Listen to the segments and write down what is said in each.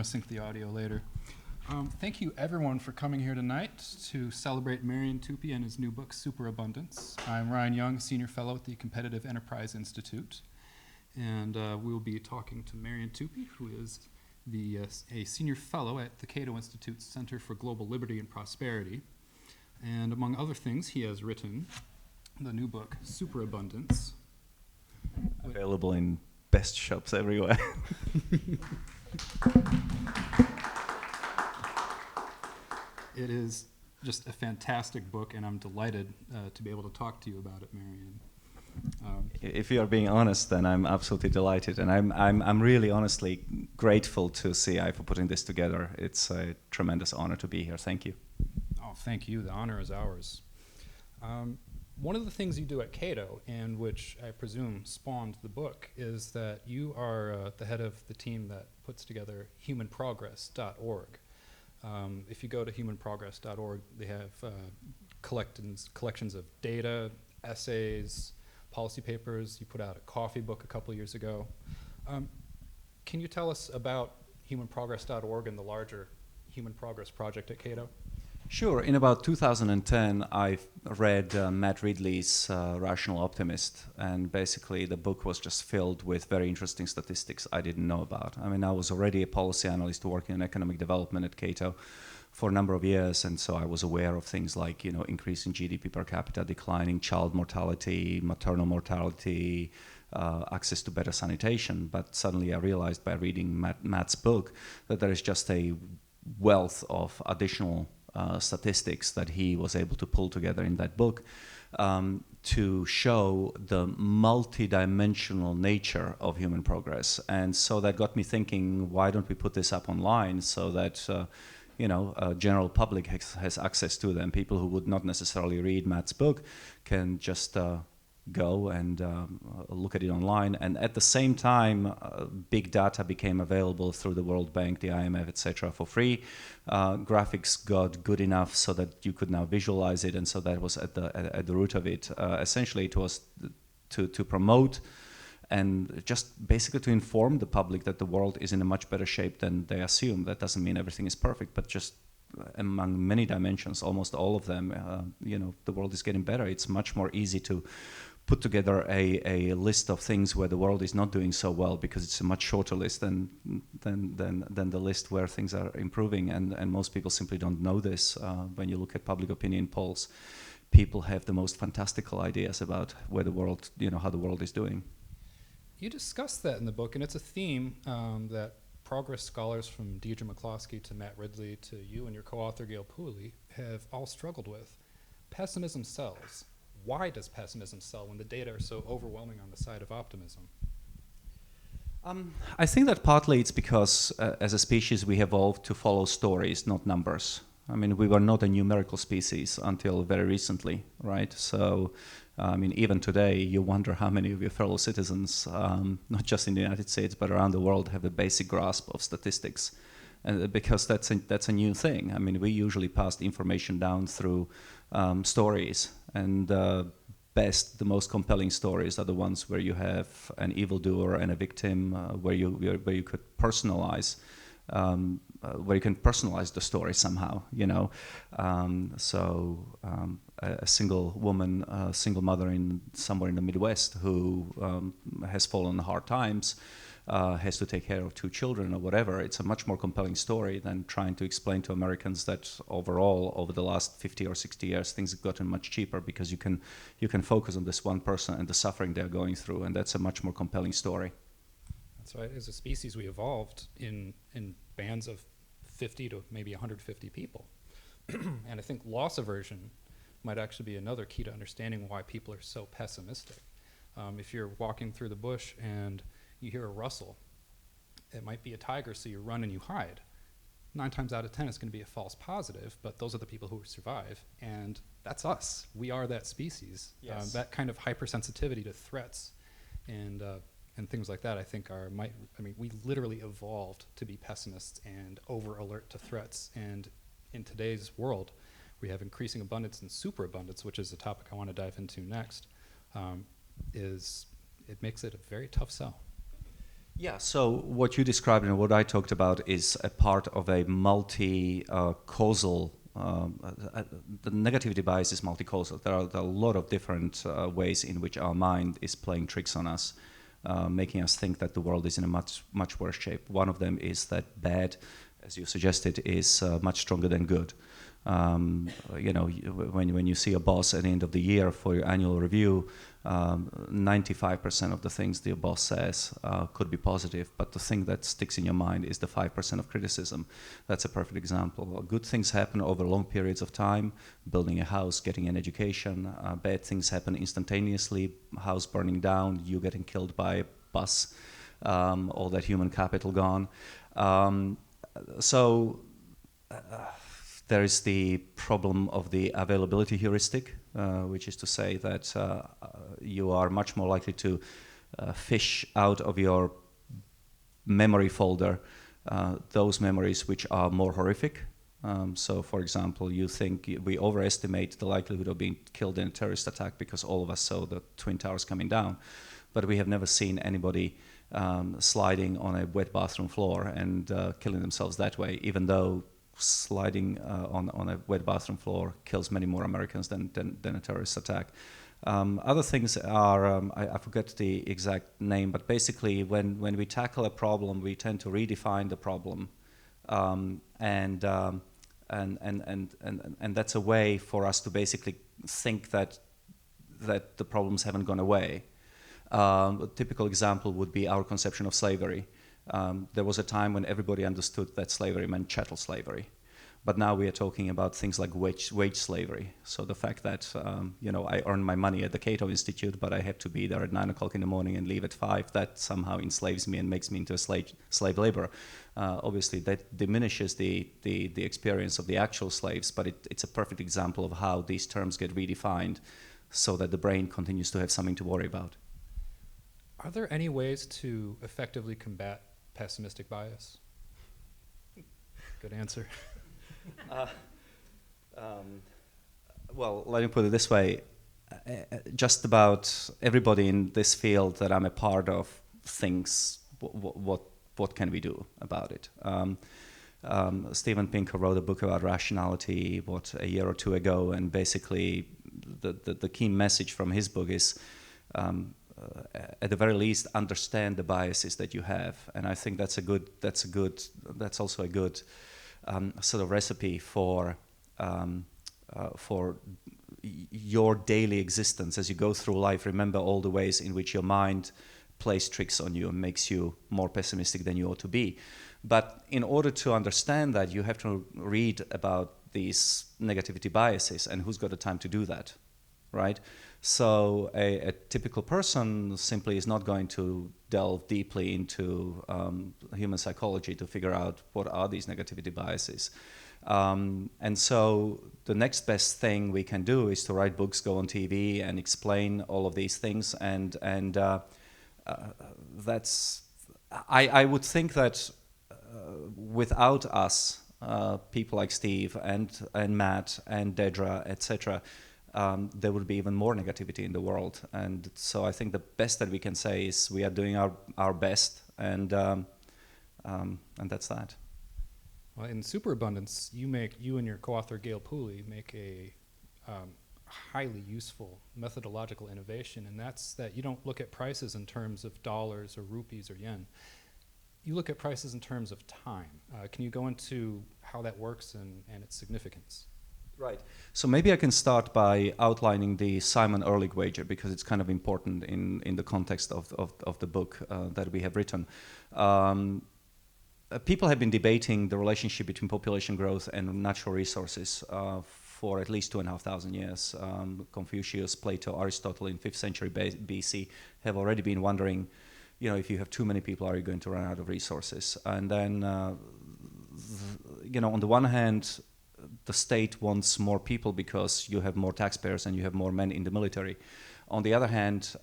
to sync the audio later. Thank you, everyone, for coming here tonight to celebrate Marian Tupy and his new book, Superabundance. I'm Ryan Young, Senior Fellow at the Competitive Enterprise Institute, and we'll be talking to Marian Tupy, who is a Senior Fellow at the Cato Institute's Center for Global Liberty and Prosperity. And among other things, he has written the new book, Superabundance. Available in best shops everywhere. It is just a fantastic book, and I'm delighted to be able to talk to you about it, Marian. If you are being honest, then I'm absolutely delighted, and I'm really honestly grateful to CI for putting this together. It's a tremendous honor to be here. Thank you. Oh, thank you. The honor is ours. One of the things you do at Cato, and which I presume spawned the book, is that you are the head of the team that puts together humanprogress.org. If you go to humanprogress.org, they have collections of data, essays, policy papers. You put out a coffee book a couple years ago. Can you tell us about humanprogress.org and the larger Human Progress Project at Cato? Sure. In about 2010, I read Matt Ridley's Rational Optimist, and basically the book was just filled with very interesting statistics I didn't know about. I mean, I was already a policy analyst working in economic development at Cato for a number of years, and so I was aware of things like, increasing GDP per capita, declining child mortality, maternal mortality, access to better sanitation. But suddenly I realized by reading Matt's book that there is just a wealth of additional statistics that he was able to pull together in that book to show the multidimensional nature of human progress. And so that got me thinking, why don't we put this up online so that general public has access to them. People who would not necessarily read Matt's book can just go and look at it online. And at the same time, big data became available through the World Bank, the IMF, etc., for free. Graphics got good enough so that you could now visualize it, and so that was at the root of it. Essentially, it was to promote and just basically to inform the public that the world is in a much better shape than they assume. That doesn't mean everything is perfect, but just among many dimensions, almost all of them, the world is getting better. It's much more easy to put together a list of things where the world is not doing so well, because it's a much shorter list than the list where things are improving, and most people simply don't know this. When you look at public opinion polls, people have the most fantastical ideas about where the world, how the world is doing. You discuss that in the book, and it's a theme that progress scholars from Deirdre McCloskey to Matt Ridley to you and your co-author Gail Pooley have all struggled with. Pessimism sells. Why does pessimism sell when the data are so overwhelming on the side of optimism? I think that partly it's because as a species we evolved to follow stories, not numbers. I mean, we were not a numerical species until very recently, right? So, even today, you wonder how many of your fellow citizens, not just in the United States, but around the world, have a basic grasp of statistics. And because that's a new thing. I mean, we usually passed information down through stories, and the most compelling stories are the ones where you have an evildoer and a victim, where you could personalize, where you can personalize the story somehow. A single woman, a single mother somewhere in the Midwest who has fallen on hard times, has to take care of 2 children or whatever. It's a much more compelling story than trying to explain to Americans that overall, over the last 50 or 60 years, things have gotten much cheaper because you can focus on this one person and the suffering they're going through, and that's a much more compelling story. That's right. As a species, we evolved in bands of 50 to maybe 150 people. And I think loss aversion might actually be another key to understanding why people are so pessimistic. If you're walking through the bush and you hear a rustle, it might be a tiger, so you run and you hide. 9 times out of 10, it's going to be a false positive, but those are the people who survive, and that's us. We are that species. Yes. That kind of hypersensitivity to threats and things like that, I think, we literally evolved to be pessimists and over alert to threats. And in today's world, we have increasing abundance and superabundance, which is the topic I want to dive into next. It makes it a very tough sell. Yeah, so what you described and what I talked about is a part of a multi-causal, the negativity bias is multi-causal. There are a lot of different ways in which our mind is playing tricks on us, making us think that the world is in a much, much worse shape. One of them is that bad, as you suggested, is much stronger than good. When you see a boss at the end of the year for your annual review, 95% of the things the boss says could be positive, but the thing that sticks in your mind is the 5% of criticism. That's a perfect example. Good things happen over long periods of time, building a house, getting an education. Bad things happen instantaneously, house burning down, you getting killed by a bus, all that human capital gone. There is the problem of the availability heuristic, which is to say that you are much more likely to fish out of your memory folder those memories which are more horrific. So, for example, you think we overestimate the likelihood of being killed in a terrorist attack because all of us saw the Twin Towers coming down, but we have never seen anybody sliding on a wet bathroom floor and killing themselves that way, even though sliding on a wet bathroom floor kills many more Americans than a terrorist attack. Other things are, I forget the exact name, but basically when we tackle a problem, we tend to redefine the problem, and that's a way for us to basically think that the problems haven't gone away. A typical example would be our conception of slavery. There was a time when everybody understood that slavery meant chattel slavery. But now we are talking about things like wage slavery. So the fact that I earn my money at the Cato Institute, but I have to be there at 9 o'clock in the morning and leave at 5, that somehow enslaves me and makes me into a slave laborer. Obviously, that diminishes the experience of the actual slaves, but it's a perfect example of how these terms get redefined so that the brain continues to have something to worry about. Are there any ways to effectively combat pessimistic bias? Good answer. Well, let me put it this way. Just about everybody in this field that I'm a part of thinks, what can we do about it? Steven Pinker wrote a book about rationality, a year or two ago, and basically the key message from his book is, at the very least, understand the biases that you have, and I think that's also a good sort of recipe for your daily existence as you go through life. Remember all the ways in which your mind plays tricks on you and makes you more pessimistic than you ought to be. But in order to understand that, you have to read about these negativity biases, and who's got the time to do that, right? So a typical person simply is not going to delve deeply into human psychology to figure out what are these negativity biases. And so the next best thing we can do is to write books, go on TV, and explain all of these things. And that's, I would think that without us, people like Steve and Matt and Dedra, etc., there would be even more negativity in the world. And so I think the best that we can say is we are doing our best, and that's that. Well, in Superabundance, you and your co-author Gail Pooley make a highly useful methodological innovation, and that's that you don't look at prices in terms of dollars or rupees or yen. You look at prices in terms of time. Can you go into how that works and its significance? Right. So maybe I can start by outlining the Simon Ehrlich wager, because it's kind of important in the context of the book that we have written. People have been debating the relationship between population growth and natural resources for at least 2,500 years. Confucius, Plato, Aristotle in 5th century BC have already been wondering, if you have too many people, are you going to run out of resources? And then, on the one hand, the state wants more people because you have more taxpayers and you have more men in the military. On the other hand,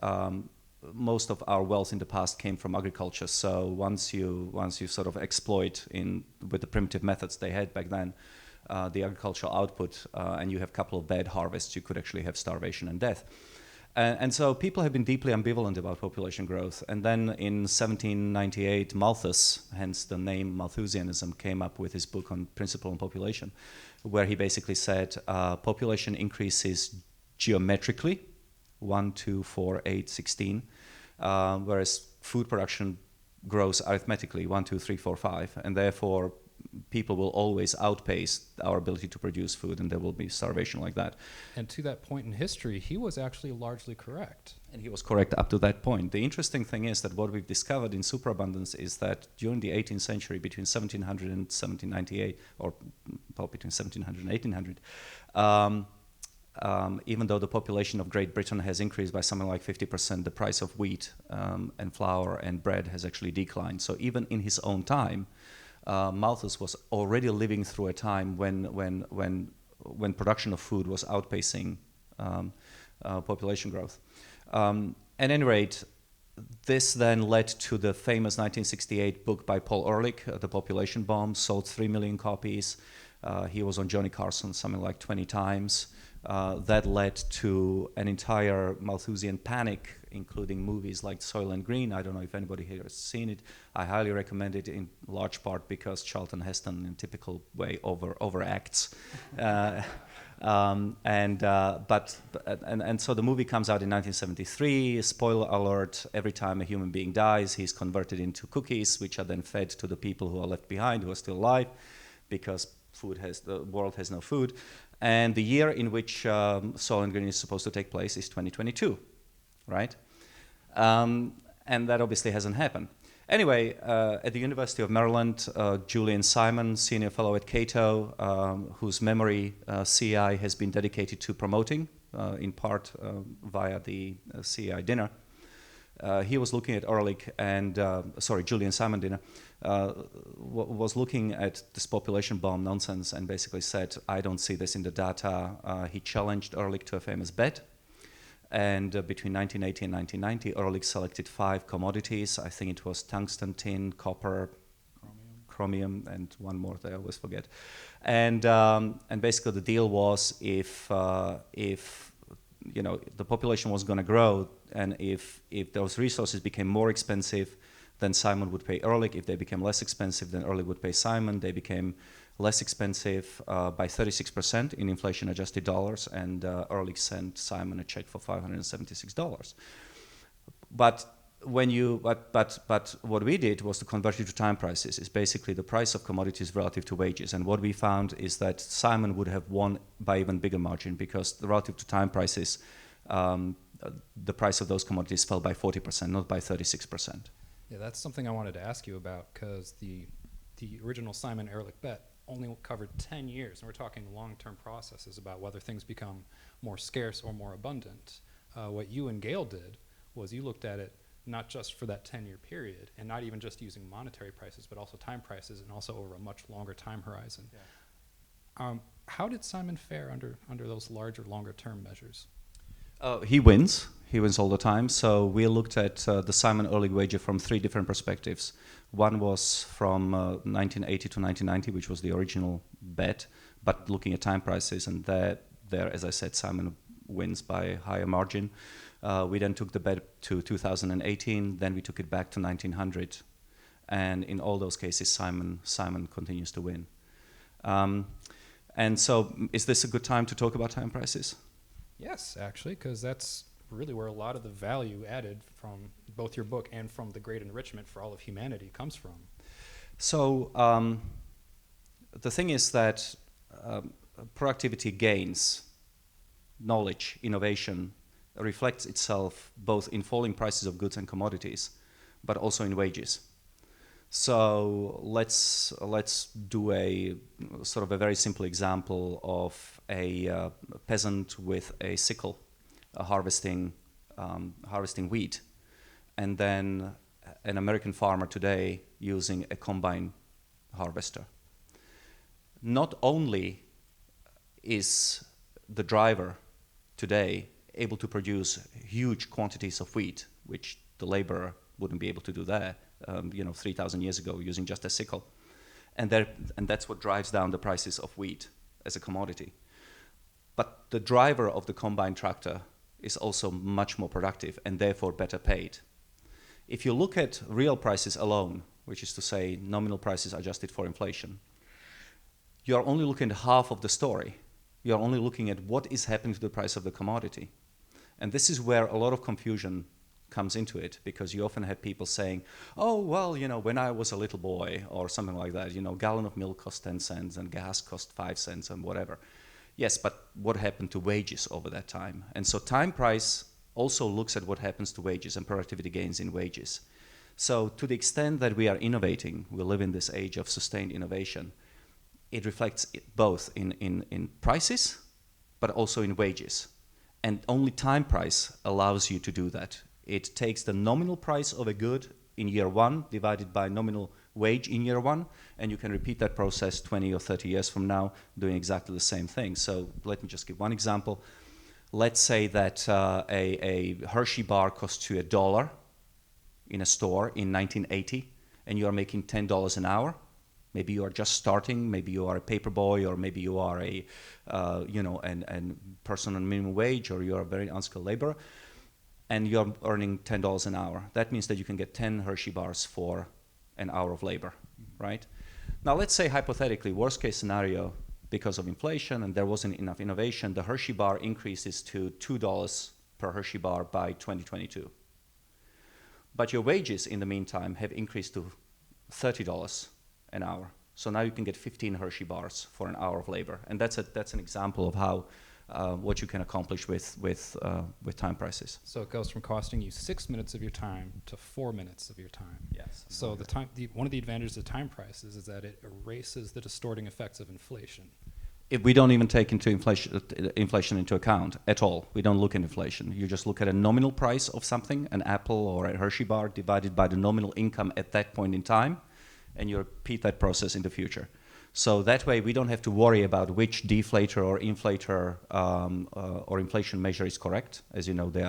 most of our wealth in the past came from agriculture. So once you sort of exploit with the primitive methods they had back then, the agricultural output, and you have a couple of bad harvests, you could actually have starvation and death. And so people have been deeply ambivalent about population growth. And then in 1798, Malthus, hence the name Malthusianism, came up with his book on Principle on Population, where he basically said population increases geometrically, 1, 2, 4, 8, 16, whereas food production grows arithmetically, 1, 2, 3, 4, 5, and therefore people will always outpace our ability to produce food, and there will be starvation like that. And to that point in history, he was actually largely correct. And he was correct up to that point. The interesting thing is that what we've discovered in Superabundance is that during the 18th century, between 1700 and 1798, or well, between 1700 and 1800, even though the population of Great Britain has increased by something like 50%, the price of wheat and flour and bread has actually declined. So even in his own time, Malthus was already living through a time when production of food was outpacing population growth. At any rate, this then led to the famous 1968 book by Paul Ehrlich, The Population Bomb, sold 3 million copies. He was on Johnny Carson something like 20 times. That led to an entire Malthusian panic, including movies like Soylent Green. I don't know if anybody here has seen it. I highly recommend it in large part because Charlton Heston, in typical way, overacts. And so the movie comes out in 1973. Spoiler alert: every time a human being dies, he's converted into cookies, which are then fed to the people who are left behind, who are still alive, because the world has no food. And the year in which Soylent Green is supposed to take place is 2022, right? And that obviously hasn't happened. Anyway, at the University of Maryland, Julian Simon, senior fellow at Cato, whose memory CEI has been dedicated to promoting, in part via the CEI dinner, he was looking at Ehrlich and, Julian Simon dinner, was looking at this population bomb nonsense and basically said, I don't see this in the data. He challenged Ehrlich to a famous bet. And between 1980 and 1990, Ehrlich selected 5 commodities. I think it was tungsten, tin, copper, chromium, and one more that I always forget. And basically the deal was if the population was going to grow, and if those resources became more expensive, then Simon would pay Ehrlich. If they became less expensive, then Ehrlich would pay Simon. They became less expensive by 36% in inflation-adjusted dollars, and Ehrlich sent Simon a check for $576. But what we did was to convert it to time prices. It's basically the price of commodities relative to wages. And what we found is that Simon would have won by even bigger margin, because the relative to time prices, the price of those commodities fell by 40%, not by 36%. Yeah, that's something I wanted to ask you about, because the original Simon Ehrlich bet only covered 10 years, and we're talking long-term processes about whether things become more scarce or more abundant. What you and Gail did was you looked at it not just for that 10-year period, and not even just using monetary prices, but also time prices, and also over a much longer time horizon. Yeah. How did Simon fare under those larger, longer-term measures? He wins. He wins all the time. So we looked at the Simon Ehrlich wager from 3 different perspectives. One was from 1980 to 1990, which was the original bet, but looking at time prices, and there, as I said, Simon wins by a higher margin. We then took the bet to 2018, then we took it back to 1900, and in all those cases, Simon continues to win. And so, is this a good time to talk about time prices? Yes, actually, because that's really where a lot of the value added from both your book and from the great enrichment for all of humanity comes from. So the thing is that productivity gains, knowledge, innovation reflects itself both in falling prices of goods and commodities, but also in wages. So let's do a sort of a very simple example of a peasant with a sickle harvesting wheat, and then an American farmer today using a combine harvester. Not only is the driver today able to produce huge quantities of wheat, which the laborer wouldn't be able to do there, 3,000 years ago using just a sickle, and that's what drives down the prices of wheat as a commodity. But the driver of the combine tractor is also much more productive and therefore better paid. If you look at real prices alone, which is to say nominal prices adjusted for inflation, you are only looking at half of the story. You are only looking at what is happening to the price of the commodity. And this is where a lot of confusion comes into it, because you often have people saying, oh, well, when I was a little boy or something like that, a gallon of milk cost 10 cents and gas cost 5 cents and whatever. Yes, but what happened to wages over that time? And so time price also looks at what happens to wages and productivity gains in wages. So to the extent that we are innovating, we live in this age of sustained innovation, it reflects both in prices, but also in wages. And only time price allows you to do that. It takes the nominal price of a good in year one divided by nominal wage in year one, and you can repeat that process 20 or 30 years from now doing exactly the same thing. So let me just give one example. Let's say that a Hershey bar costs you $1 in a store in 1980, and you are making $10 an hour. Maybe you are just starting, maybe you are a paper boy, or maybe you are a person on minimum wage, or you are a very unskilled laborer, and you're earning $10 an hour. That means that you can get 10 Hershey bars for an hour of labor, right? Now let's say hypothetically, worst case scenario, because of inflation and there wasn't enough innovation, the Hershey bar increases to $2 per Hershey bar by 2022. But your wages in the meantime have increased to $30 an hour. So now you can get 15 Hershey bars for an hour of labor. And that's an example of how what you can accomplish with time prices. So it goes from costing you 6 minutes of your time to 4 minutes of your time. Yes. So one of the advantages of time prices is that it erases the distorting effects of inflation. If we don't even take inflation into account at all. We don't look at inflation. You just look at a nominal price of something, an apple or a Hershey bar, divided by the nominal income at that point in time, and you repeat that process in the future. So that way we don't have to worry about which deflator or inflator or inflation measure is correct. As you know, they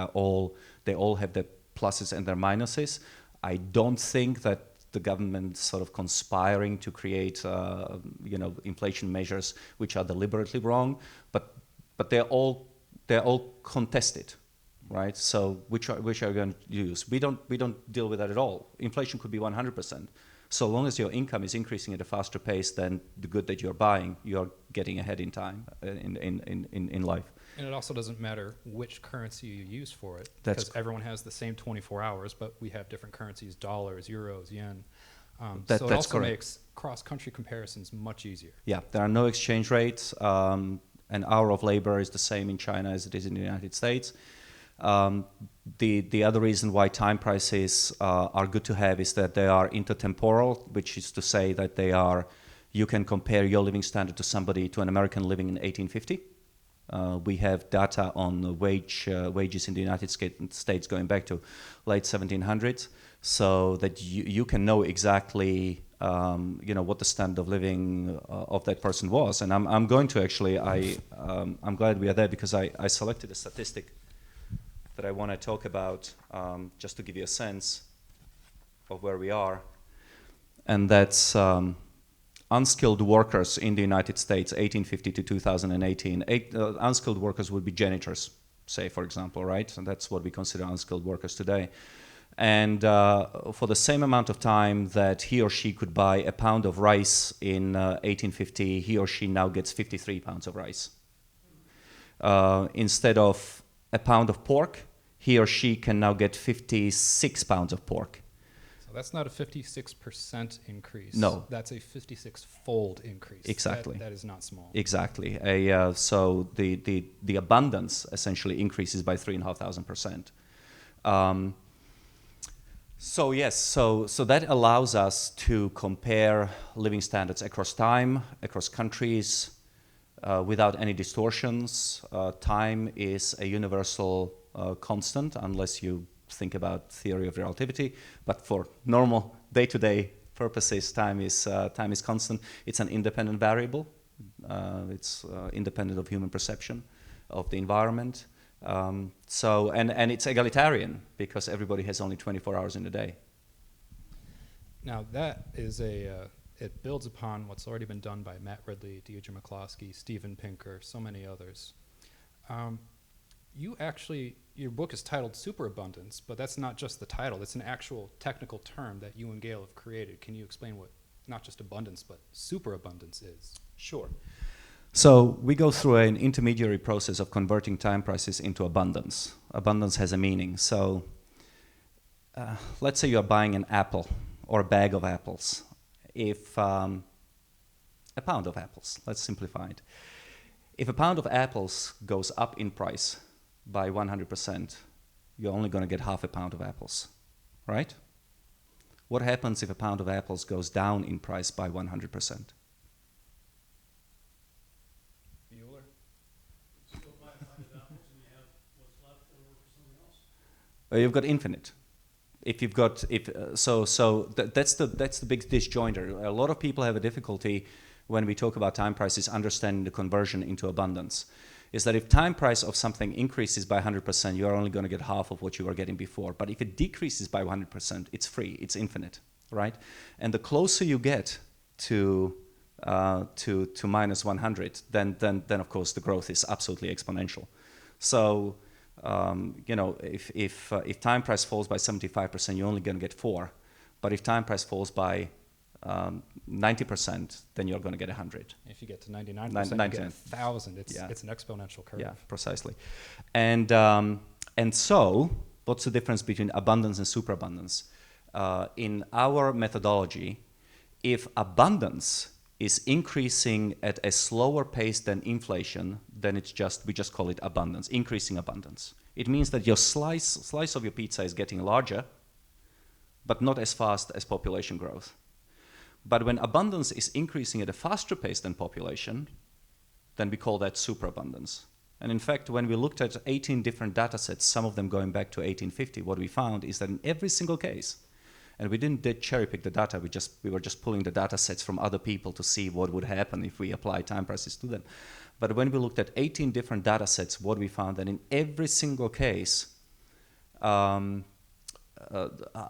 all have their pluses and their minuses. I don't think that the government sort of conspiring to create inflation measures which are deliberately wrong, but they're all contested, right? So which are you going to use? We don't deal with that at all. Inflation could be 100%. So long as your income is increasing at a faster pace than the good that you're buying, you're getting ahead in time in life. And it also doesn't matter which currency you use for it, That's because everyone has the same 24 hours, but we have different currencies: dollars, euros, yen. So it that's also correct. makes cross-country comparisons much easier. Yeah, there are no exchange rates. An hour of labor is the same in China as it is in the United States. The other reason why time prices are good to have is that they are intertemporal, which is to say that you can compare your living standard to an American living in 1850. We have data on wages in the United States going back to late 1700s, so that you can know exactly what the standard of living of that person was. And I'm going to actually I'm glad we are there, because I selected a statistic that I want to talk about just to give you a sense of where we are, and that's unskilled workers in the United States, 1850 to 2018. Unskilled workers would be janitors, say, for example, right? And that's what we consider unskilled workers today. And for the same amount of time that he or she could buy a pound of rice in 1850, he or she now gets 53 pounds of rice. Instead of a pound of pork, he or she can now get 56 pounds of pork. So that's not a 56% increase. No. That's a 56-fold increase. Exactly. That is not small. Exactly. So the abundance essentially increases by 3,500%. So yes, so that allows us to compare living standards across time, across countries, without any distortions. Time is a universal constant, unless you think about theory of relativity. But for normal day-to-day purposes, time is constant. It's an independent variable. It's independent of human perception of the environment. And it's egalitarian, because everybody has only 24 hours in a day. Now that is it builds upon what's already been done by Matt Ridley, Deirdre McCloskey, Steven Pinker, so many others. your book is titled Superabundance, but that's not just the title. It's an actual technical term that you and Gail have created. Can you explain what not just abundance, but superabundance is? Sure. So we go through an intermediary process of converting time prices into abundance. Abundance has a meaning. So let's say you're buying an apple or a bag of apples. If a pound of apples, let's simplify it. If a pound of apples goes up in price by 100%, you're only going to get half a pound of apples, right? What happens if a pound of apples goes down in price by 100%? You've got infinite. If you've got that's the big disjointer. A lot of people have a difficulty when we talk about time prices understanding the conversion into abundance. Is that if time price of something increases by 100%, you are only going to get half of what you were getting before. But if it decreases by 100%, it's free, it's infinite, right? And the closer you get to minus 100, then of course the growth is absolutely exponential. So if time price falls by 75%, you're only going to get 4. But if time price falls by 90%, then you're going to get 100. If you get to 99%, you get 1,000. It's an exponential curve. Yeah, precisely. And so, what's the difference between abundance and superabundance? In our methodology, if abundance is increasing at a slower pace than inflation, then we just call it abundance, increasing abundance. It means that your slice of your pizza is getting larger, but not as fast as population growth. But when abundance is increasing at a faster pace than population, then we call that superabundance. And in fact, when we looked at 18 different data sets, some of them going back to 1850, what we found is that in every single case, and we didn't cherry pick the data, we were just pulling the data sets from other people to see what would happen if we apply time prices to them. But when we looked at 18 different data sets, what we found that in every single case,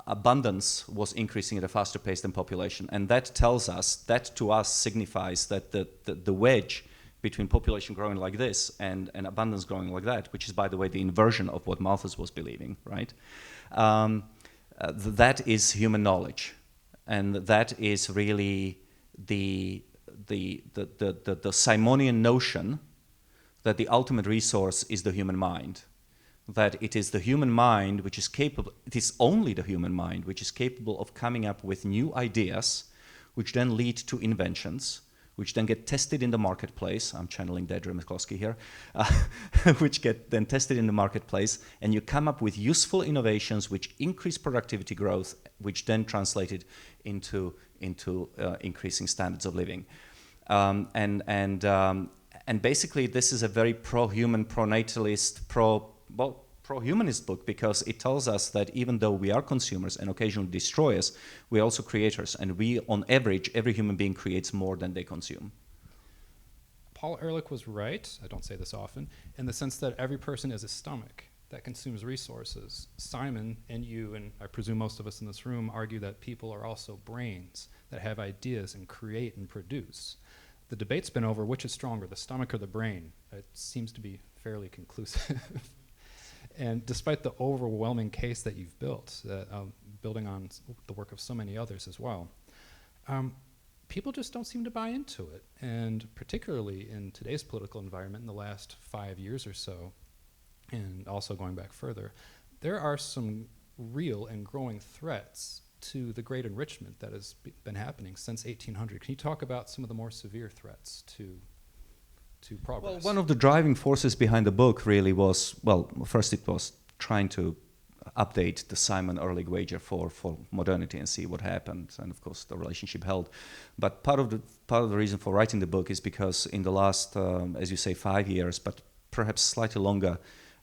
abundance was increasing at a faster pace than population. And that to us signifies that the wedge between population growing like this and abundance growing like that, which is, by the way, the inversion of what Malthus was believing, right? That is human knowledge. And that is really the Simonian notion that the ultimate resource is the human mind. That it is the human mind which is capable, it is only the human mind which is capable of coming up with new ideas, which then lead to inventions, which then get tested in the marketplace. I'm channeling Deirdre McCloskey here, which get then tested in the marketplace, and you come up with useful innovations which increase productivity growth, which then translated into increasing standards of living. And basically, this is a very pro-human, pro-natalist, pro-humanist book, because it tells us that even though we are consumers and occasionally destroyers, we're also creators. And we, on average, every human being creates more than they consume. Paul Ehrlich was right, I don't say this often, in the sense that every person is a stomach that consumes resources. Simon and you, and I presume most of us in this room, argue that people are also brains that have ideas and create and produce. The debate's been over which is stronger, the stomach or the brain. It seems to be fairly conclusive. And despite the overwhelming case that you've built, building on the work of so many others as well, people just don't seem to buy into it. And particularly in today's political environment in the last 5 years or so, and also going back further, there are some real and growing threats to the great enrichment that has been happening since 1800. Can you talk about some of the more severe threats to progress? Well, one of the driving forces behind the book really was, first it was trying to update the Simon-Ehrlich wager for modernity and see what happened, and of course the relationship held. But part of the reason for writing the book is because in the last, as you say, 5 years, but perhaps slightly longer,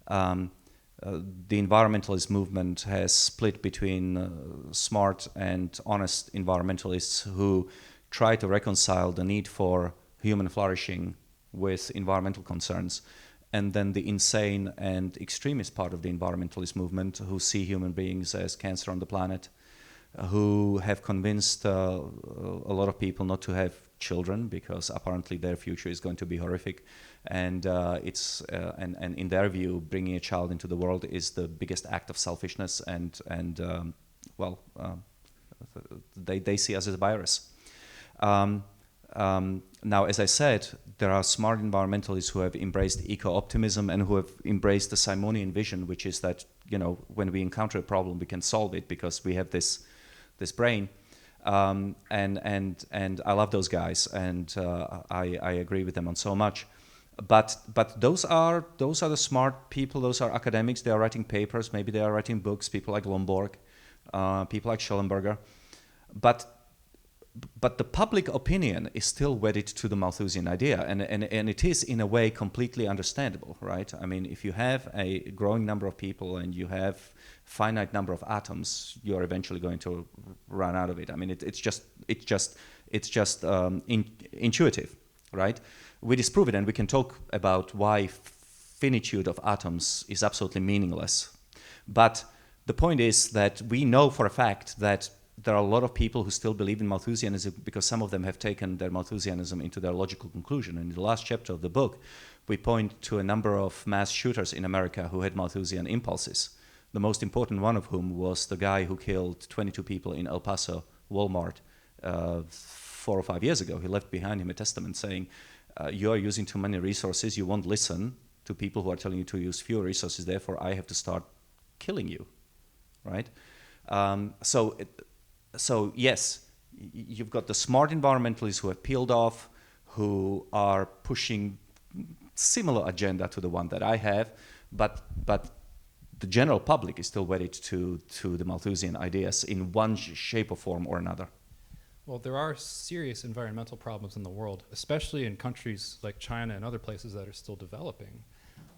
the environmentalist movement has split between smart and honest environmentalists who try to reconcile the need for human flourishing with environmental concerns, and then the insane and extremist part of the environmentalist movement who see human beings as cancer on the planet, who have convinced a lot of people not to have children, because apparently their future is going to be horrific, and and in their view, bringing a child into the world is the biggest act of selfishness, they see us as a virus. Now, as I said, there are smart environmentalists who have embraced eco-optimism and who have embraced the Simonian vision, which is that, when we encounter a problem, we can solve it because we have this brain. And I love those guys, and I agree with them on so much. But those are the smart people. Those are academics. They are writing papers. Maybe they are writing books. People like Lomborg, people like Schellenberger. But the public opinion is still wedded to the Malthusian idea, and it is in a way completely understandable, right? I mean, if you have a growing number of people and you have finite number of atoms, you're eventually going to run out of it. I mean, it's just intuitive, right? We disprove it, and we can talk about why finitude of atoms is absolutely meaningless. But the point is that we know for a fact that there are a lot of people who still believe in Malthusianism because some of them have taken their Malthusianism into their logical conclusion. And in the last chapter of the book, we point to a number of mass shooters in America who had Malthusian impulses, the most important one of whom was the guy who killed 22 people in El Paso Walmart 4 or 5 years ago. He left behind him a testament saying, you are using too many resources, you won't listen to people who are telling you to use fewer resources, therefore I have to start killing you, right? So yes, you've got the smart environmentalists who have peeled off, who are pushing similar agenda to the one that I have, but the general public is still wedded to the Malthusian ideas in one shape or form or another. Well, there are serious environmental problems in the world, especially in countries like China and other places that are still developing.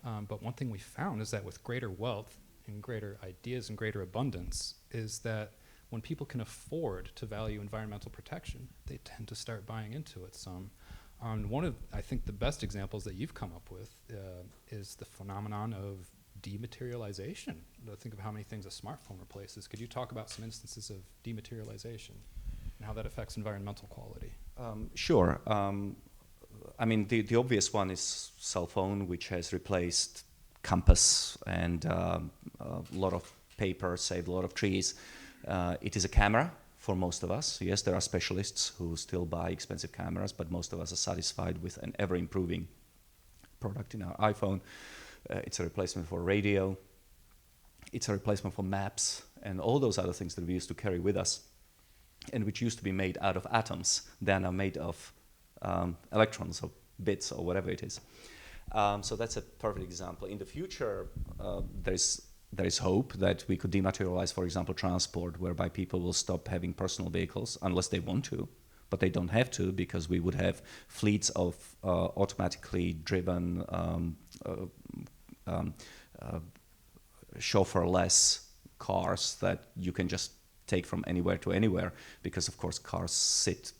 But one thing we found is that with greater wealth and greater ideas and greater abundance is that when people can afford to value environmental protection, they tend to start buying into it some. One of, I think, the best examples that you've come up with is the phenomenon of dematerialization. Think of how many things a smartphone replaces. Could you talk about some instances of dematerialization and how that affects environmental quality? Sure. I mean, the obvious one is cell phone, which has replaced compass and a lot of paper, saved a lot of trees. It is a camera for most of us. Yes, there are specialists who still buy expensive cameras, but most of us are satisfied with an ever-improving product in our iPhone. It's a replacement for radio. It's a replacement for maps and all those other things that we used to carry with us and which used to be made out of atoms, then are made of electrons or bits or whatever it is. So that's a perfect example. In the future, there is hope that we could dematerialize, for example, transport, whereby people will stop having personal vehicles unless they want to, but they don't have to, because we would have fleets of automatically driven chauffeur-less cars that you can just take from anywhere to anywhere, because of course cars sit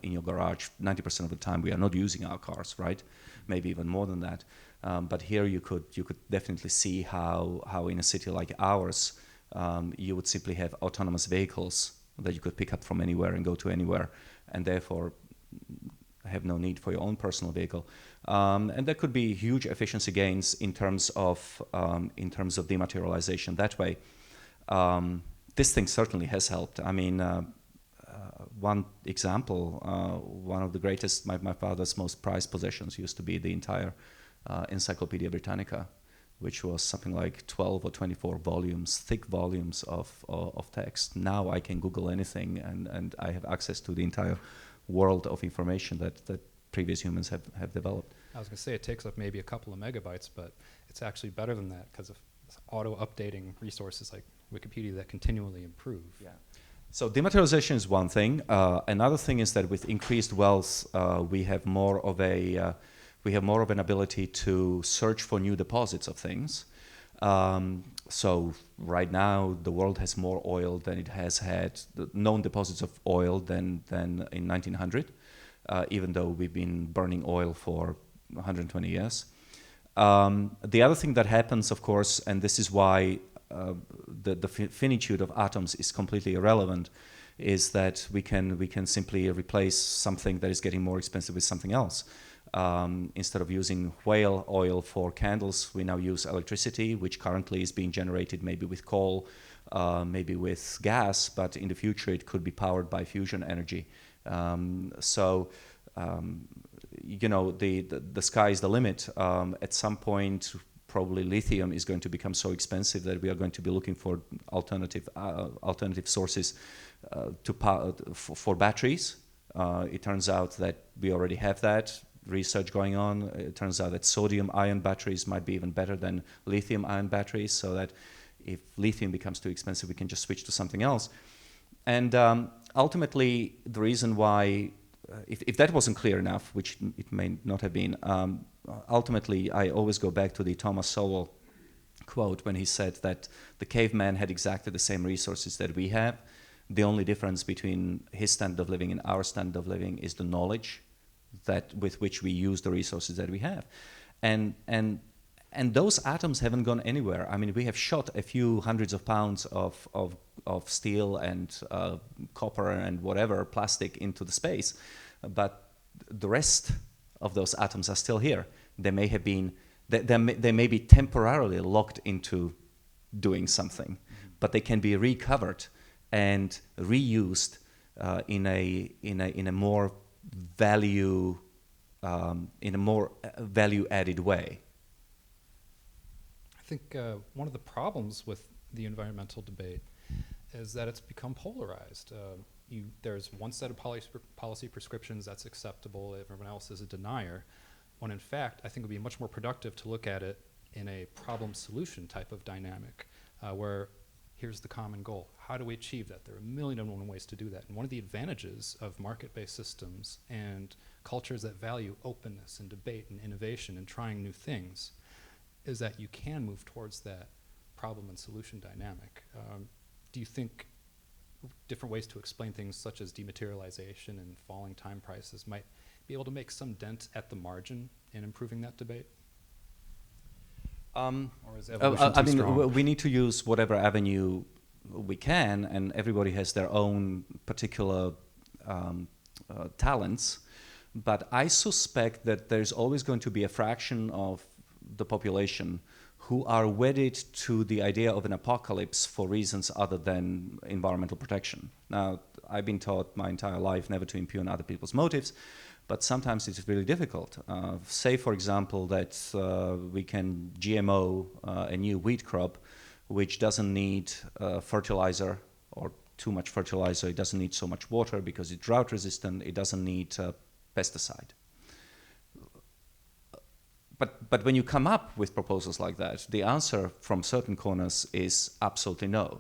in your garage 90% of the time. We are not using our cars, right? Maybe even more than that. But here you could definitely see how in a city like ours, you would simply have autonomous vehicles that you could pick up from anywhere and go to anywhere, and therefore have no need for your own personal vehicle. And there could be huge efficiency gains in terms of dematerialization that way. This thing certainly has helped. I mean, one example, one of the greatest, my father's most prized possessions used to be the entire Encyclopedia Britannica, which was something like 12 or 24 volumes, thick volumes of text. Now I can Google anything, and I have access to the entire world of information that previous humans have developed. I was going to say it takes up maybe a couple of megabytes, but it's actually better than that because of auto-updating resources like Wikipedia that continually improve. Yeah. So dematerialization is one thing. Another thing is that with increased wealth, we have more of an ability to search for new deposits of things. So right now, the world has more oil than it has had, known deposits of oil than in 1900, even though we've been burning oil for 120 years. The other thing that happens, of course, and this is why the finitude of atoms is completely irrelevant, is that we can simply replace something that is getting more expensive with something else. Instead of using whale oil for candles, we now use electricity, which currently is being generated maybe with coal, maybe with gas, but in the future it could be powered by fusion energy. The sky is the limit. At some point, probably lithium is going to become so expensive that we are going to be looking for alternative sources for batteries. It turns out that we already have that research going on. It turns out that sodium-ion batteries might be even better than lithium-ion batteries, so that if lithium becomes too expensive, we can just switch to something else. And ultimately, the reason why, if that wasn't clear enough, which it may not have been, ultimately, I always go back to the Thomas Sowell quote when he said that the caveman had exactly the same resources that we have. The only difference between his standard of living and our standard of living is the knowledge that with which we use the resources that we have. And those atoms haven't gone anywhere. I mean, we have shot a few hundreds of pounds of steel and copper and whatever, plastic into the space, but the rest of those atoms are still here. They may have been, they may be temporarily locked into doing something, but they can be recovered and reused in a more value added way. I think one of the problems with the environmental debate is that it's become polarized. There's one set of policy prescriptions that's acceptable, everyone else is a denier, when in fact I think it would be much more productive to look at it in a problem-solution type of dynamic, where here's the common goal. How do we achieve that? There are 1,000,001 ways to do that. And one of the advantages of market-based systems and cultures that value openness and debate and innovation and trying new things is that you can move towards that problem and solution dynamic. Do you think different ways to explain things such as dematerialization and falling time prices might be able to make some dent at the margin in improving that debate? Or is evolution too strong? We need to use whatever avenue we can, and everybody has their own particular talents. But I suspect that there's always going to be a fraction of the population who are wedded to the idea of an apocalypse for reasons other than environmental protection. Now, I've been taught my entire life never to impugn other people's motives, but sometimes it's really difficult. Say, for example, that we can GMO a new wheat crop which doesn't need fertilizer or too much fertilizer. It doesn't need so much water because it's drought resistant. It doesn't need pesticide. But when you come up with proposals like that, the answer from certain corners is absolutely no,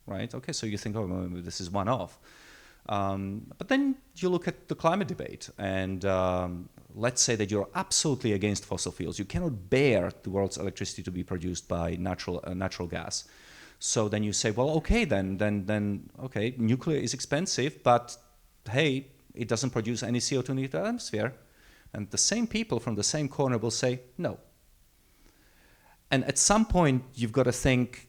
right? Okay, so you think, oh, well, this is one-off. But then you look at the climate debate, and let's say that you're absolutely against fossil fuels. You cannot bear the world's electricity to be produced by natural gas. So then you say, well, okay, then okay, nuclear is expensive, but hey, it doesn't produce any CO2 into the atmosphere. And the same people from the same corner will say no. And at some point, you've got to think,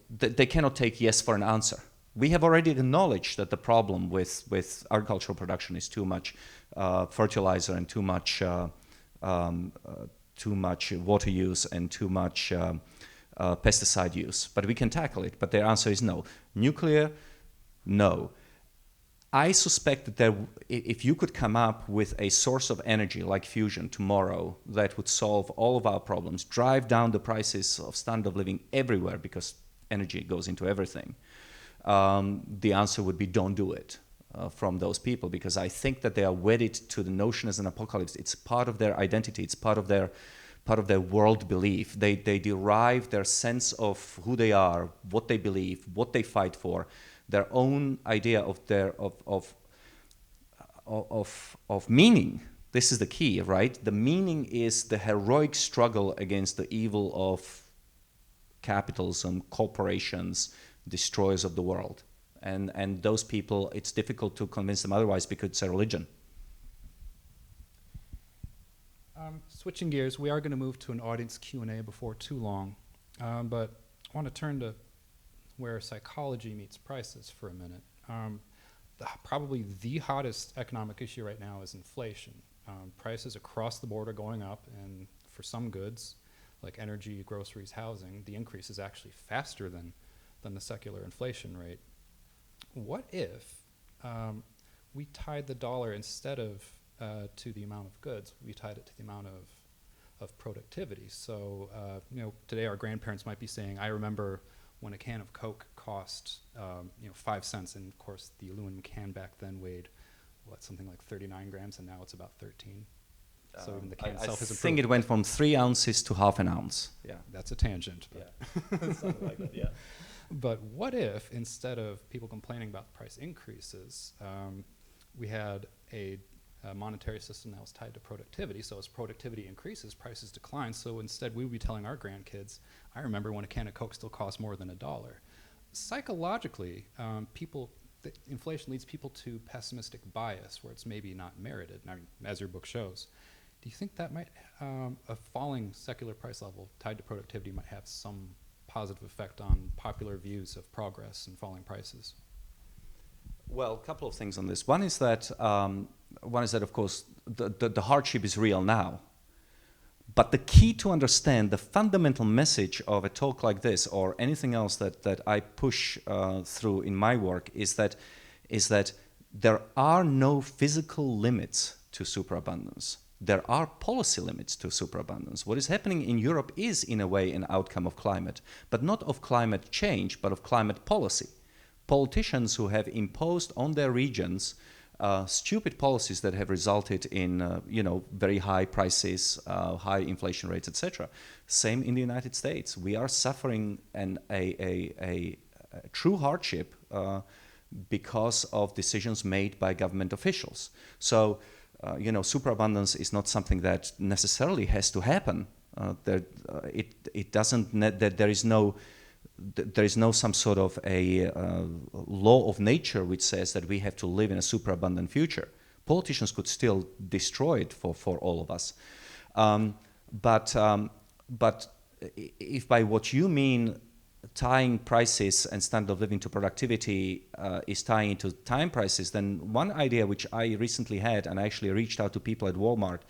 they cannot take yes for an answer. We have already acknowledged that the problem with agricultural production is too much fertilizer and too much water use and too much pesticide use. But we can tackle it. But their answer is no. Nuclear, no. I suspect that if you could come up with a source of energy like fusion tomorrow that would solve all of our problems, drive down the prices of standard of living everywhere because energy goes into everything, the answer would be don't do it from those people, because I think that they are wedded to the notion as an apocalypse. It's part of their identity. It's part of their world belief. They derive their sense of who they are, what they believe, what they fight for, their own idea of meaning. This is the key, right? The meaning is the heroic struggle against the evil of capitalism, corporations, destroyers of the world. And those people, it's difficult to convince them otherwise because it's a religion. Switching gears, we are going to move to an audience Q&A before too long, but I want to turn to where psychology meets prices for a minute. Probably the hottest economic issue right now is inflation. Prices across the board are going up, and for some goods, like energy, groceries, housing, the increase is actually faster than the secular inflation rate. What if we tied the dollar instead of to the amount of goods, we tied it to the amount of productivity? So, today our grandparents might be saying, I remember when a can of Coke cost, 5 cents, and of course the aluminum can back then weighed, something like 39 grams, and now it's about 13. So even the can itself has improved. I think it went from 3 ounces to half an ounce. Yeah, that's a tangent. Yeah, something like that, yeah. But what if, instead of people complaining about price increases, we had a monetary system that was tied to productivity? So as productivity increases, prices decline. So instead, we would be telling our grandkids, I remember when a can of Coke still cost more than $1. Psychologically, inflation leads people to pessimistic bias, where it's maybe not merited, as your book shows. Do you think that might, a falling secular price level tied to productivity might have some positive effect on popular views of progress and falling prices? Well, a couple of things on this. One is that, of course, the hardship is real now. But the key to understand the fundamental message of a talk like this, or anything else that I push through in my work, is that there are no physical limits to superabundance. There are policy limits to superabundance. What is happening in Europe is, in a way, an outcome of climate, but not of climate change, but of climate policy. Politicians who have imposed on their regions stupid policies that have resulted in very high prices, high inflation rates, etc. Same in the United States. We are suffering a true hardship because of decisions made by government officials. So, superabundance is not something that necessarily has to happen. It doesn't. There is no some sort of a law of nature which says that we have to live in a superabundant future. Politicians could still destroy it for all of us. But if by what you mean tying prices and standard of living to productivity is tying into time prices, then one idea which I recently had, and I actually reached out to people at Walmart,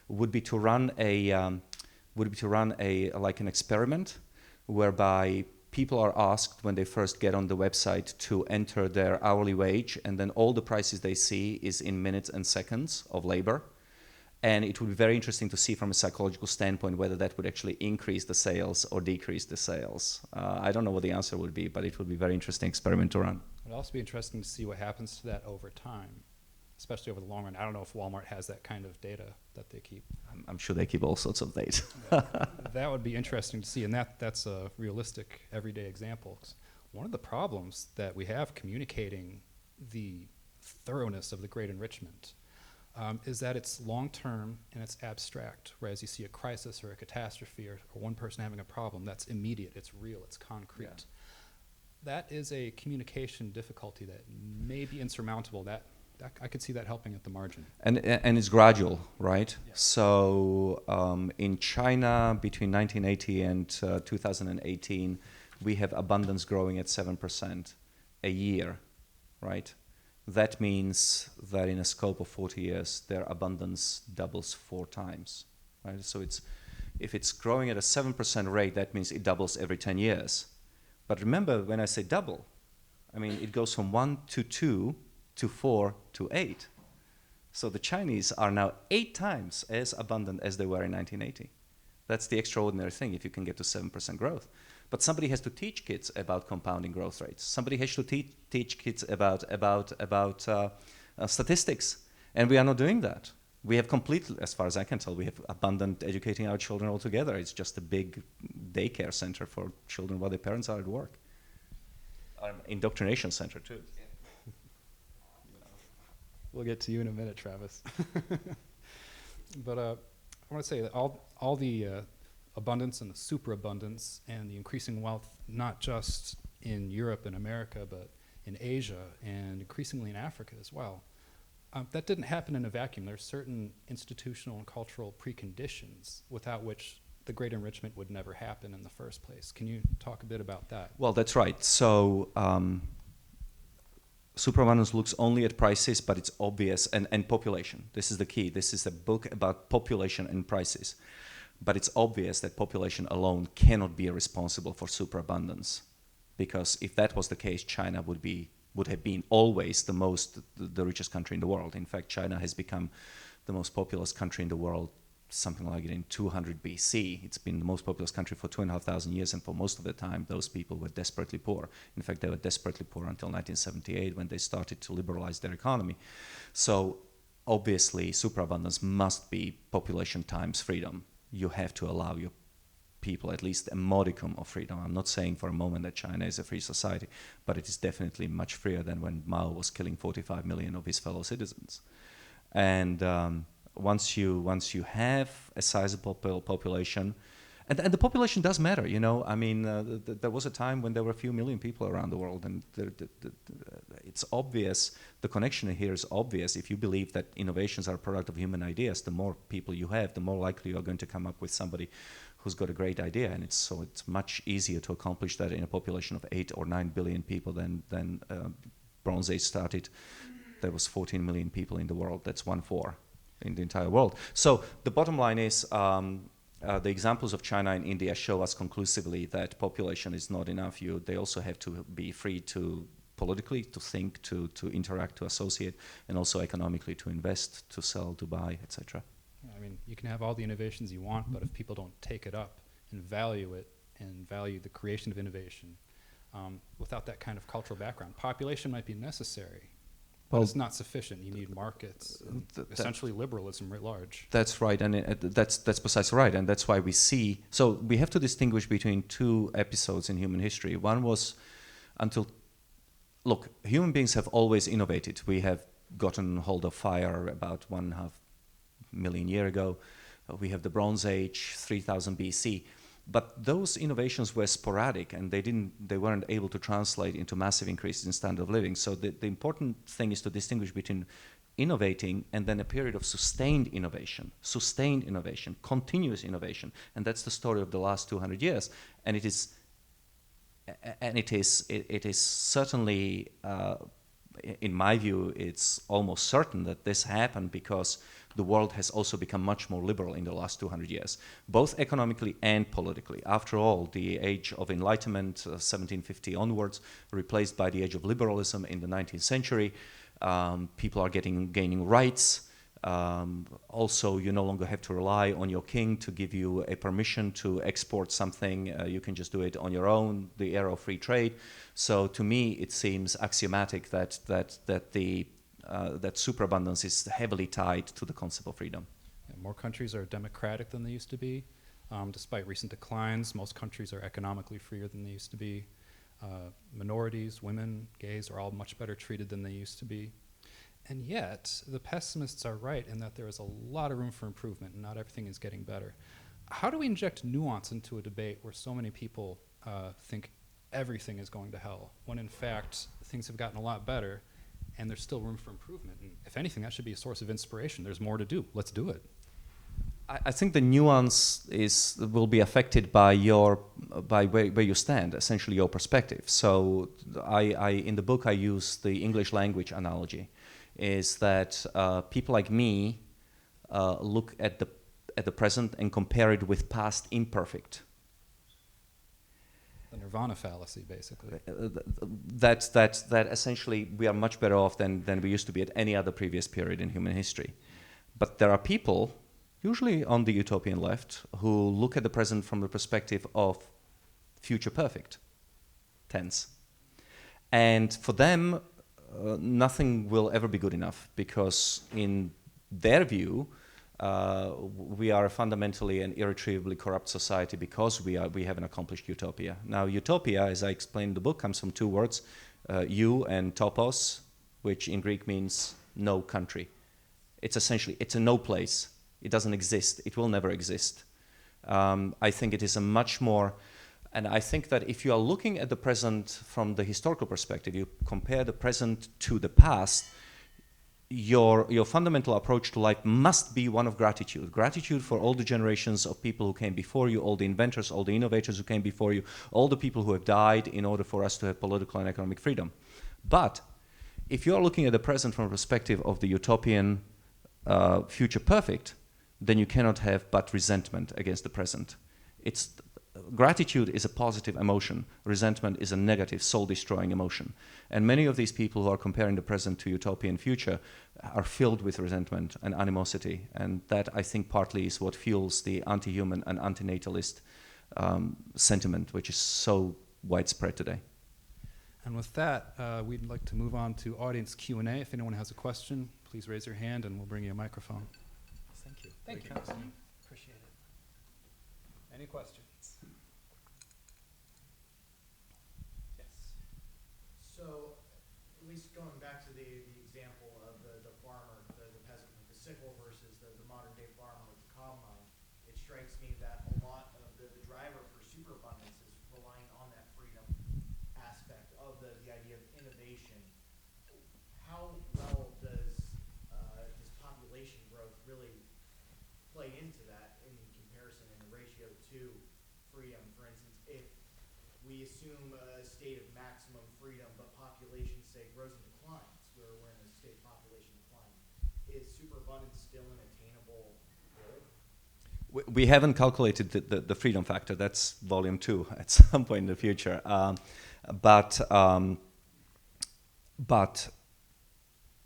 would be to run an experiment whereby people are asked when they first get on the website to enter their hourly wage, and then all the prices they see is in minutes and seconds of labor. And it would be very interesting to see from a psychological standpoint whether that would actually increase the sales or decrease the sales. I don't know what the answer would be, but it would be a very interesting experiment to run. It would also be interesting to see what happens to that over time, especially over the long run. I don't know if Walmart has that kind of data that they keep. I'm sure they keep all sorts of data. That would be interesting to see, and that's a realistic, everyday example. One of the problems that we have communicating the thoroughness of the Great Enrichment is that it's long-term and it's abstract, whereas you see a crisis or a catastrophe or one person having a problem, that's immediate, it's real, it's concrete. Yeah. That is a communication difficulty that may be insurmountable. That I could see that helping at the margin. And it's gradual, right? Yeah. So in China, between 1980 and 2018, we have abundance growing at 7% a year, right? That means that in a scope of 40 years, their abundance doubles 4 times, right? So if it's growing at a 7% rate, that means it doubles every 10 years. But remember, when I say double, I mean it goes from 1 to 2 to 4 to 8. So the Chinese are now 8 times as abundant as they were in 1980. That's the extraordinary thing if you can get to 7% growth. But somebody has to teach kids about compounding growth rates. Somebody has to teach kids about statistics, and we are not doing that. We have completely, as far as I can tell, we have abandoned educating our children altogether. It's just a big daycare center for children while their parents are at work. Indoctrination center too. We'll get to you in a minute, Travis. But I want to say that all the abundance and the superabundance and the increasing wealth, not just in Europe and America, but in Asia and increasingly in Africa as well, that didn't happen in a vacuum. There's certain institutional and cultural preconditions without which the great enrichment would never happen in the first place. Can you talk a bit about that? Well, that's right. So Superabundance looks only at prices, but it's obvious, and population. This is the key. This is a book about population and prices. But it's obvious that population alone cannot be responsible for superabundance, because if that was the case, China would have been always the richest country in the world. In fact, China has become the most populous country in the world, something like it in 200 BC. It's been the most populous country for 2,500 years, and for most of the time, those people were desperately poor. In fact, they were desperately poor until 1978, when they started to liberalize their economy. So obviously, superabundance must be population times freedom. You have to allow your people at least a modicum of freedom. I'm not saying for a moment that China is a free society, but it is definitely much freer than when Mao was killing 45 million of his fellow citizens. And once you have a sizable population, and the population does matter, you know. I mean, there was a time when there were a few million people around the world, and it's obvious. The connection here is obvious. If you believe that innovations are a product of human ideas, the more people you have, the more likely you are going to come up with somebody who's got a great idea, and it's much easier to accomplish that in a population of 8 or 9 billion people than Bronze Age started. There was 14 million people in the world. That's 1/4 in the entire world. So the bottom line is, the examples of China and India show us conclusively that population is not enough. They also have to be free to politically, to think, to interact, to associate, and also economically to invest, to sell, to buy, etc. I mean, you can have all the innovations you want, but if people don't take it up and value it and value the creation of innovation, without that kind of cultural background, population might be necessary. But it's not sufficient. You need markets, and essentially liberalism writ large. That's right, and that's precisely right, and that's why we see. So we have to distinguish between two episodes in human history. One was human beings have always innovated. We have gotten hold of fire about 1.5 million years ago. We have the Bronze Age, 3000 BC. But those innovations were sporadic, and they weren't able to translate into massive increases in standard of living. So the important thing is to distinguish between innovating and then a period of sustained innovation, continuous innovation, and that's the story of the last 200 years. And it is certainly, in my view, it's almost certain that this happened because the world has also become much more liberal in the last 200 years, both economically and politically. After all, the age of enlightenment, 1750 onwards, replaced by the age of liberalism in the 19th century. People are gaining rights. Also, you no longer have to rely on your king to give you a permission to export something. You can just do it on your own, the era of free trade. So to me, it seems axiomatic that superabundance is heavily tied to the concept of freedom. Yeah, more countries are democratic than they used to be. Despite recent declines, most countries are economically freer than they used to be. Minorities, women, gays are all much better treated than they used to be. And yet, the pessimists are right in that there is a lot of room for improvement and not everything is getting better. How do we inject nuance into a debate where so many people think everything is going to hell, when in fact things have gotten a lot better and there's still room for improvement? And if anything, that should be a source of inspiration. There's more to do. Let's do it. I think the nuance will be affected by where you stand, essentially your perspective. So in the book I use the English language analogy, is that people like me look at the present and compare it with past imperfect. The nirvana fallacy, basically. That essentially we are much better off than we used to be at any other previous period in human history. But there are people, usually on the utopian left, who look at the present from the perspective of future perfect tense. And for them, nothing will ever be good enough, because in their view, we are fundamentally an irretrievably corrupt society because we have an accomplished utopia. Now, utopia, as I explained in the book, comes from two words, eu and topos, which in Greek means no country. It's a no place. It doesn't exist. It will never exist. I think it is a much more, and I think that if you are looking at the present from the historical perspective, you compare the present to the past, your fundamental approach to life must be one of gratitude. Gratitude for all the generations of people who came before you, all the inventors, all the innovators who came before you, all the people who have died in order for us to have political and economic freedom. But if you are looking at the present from a perspective of the utopian future perfect, then you cannot have but resentment against the present. Gratitude is a positive emotion. Resentment is a negative, soul-destroying emotion. And many of these people who are comparing the present to utopian future are filled with resentment and animosity. And that, I think, partly is what fuels the anti-human and anti-natalist sentiment, which is so widespread today. And with that, we'd like to move on to audience Q&A. If anyone has a question, please raise your hand and we'll bring you a microphone. Thank you. Thank you. Appreciate it. Any questions? Yes. So, at least going back to the example of the farmer, the peasant with the sickle versus the modern day farmer with the combine, it strikes me that a lot of the driver for superabundance is relying on that freedom aspect of the idea of innovation. How well does population growth really play into that in comparison in the ratio to freedom? For instance, if we assume a state of maximum freedom, but population, say, grows and declines, where we're in a state of population decline, is superabundance still an attainable goal? We haven't calculated the freedom factor. That's volume 2 at some point in the future. But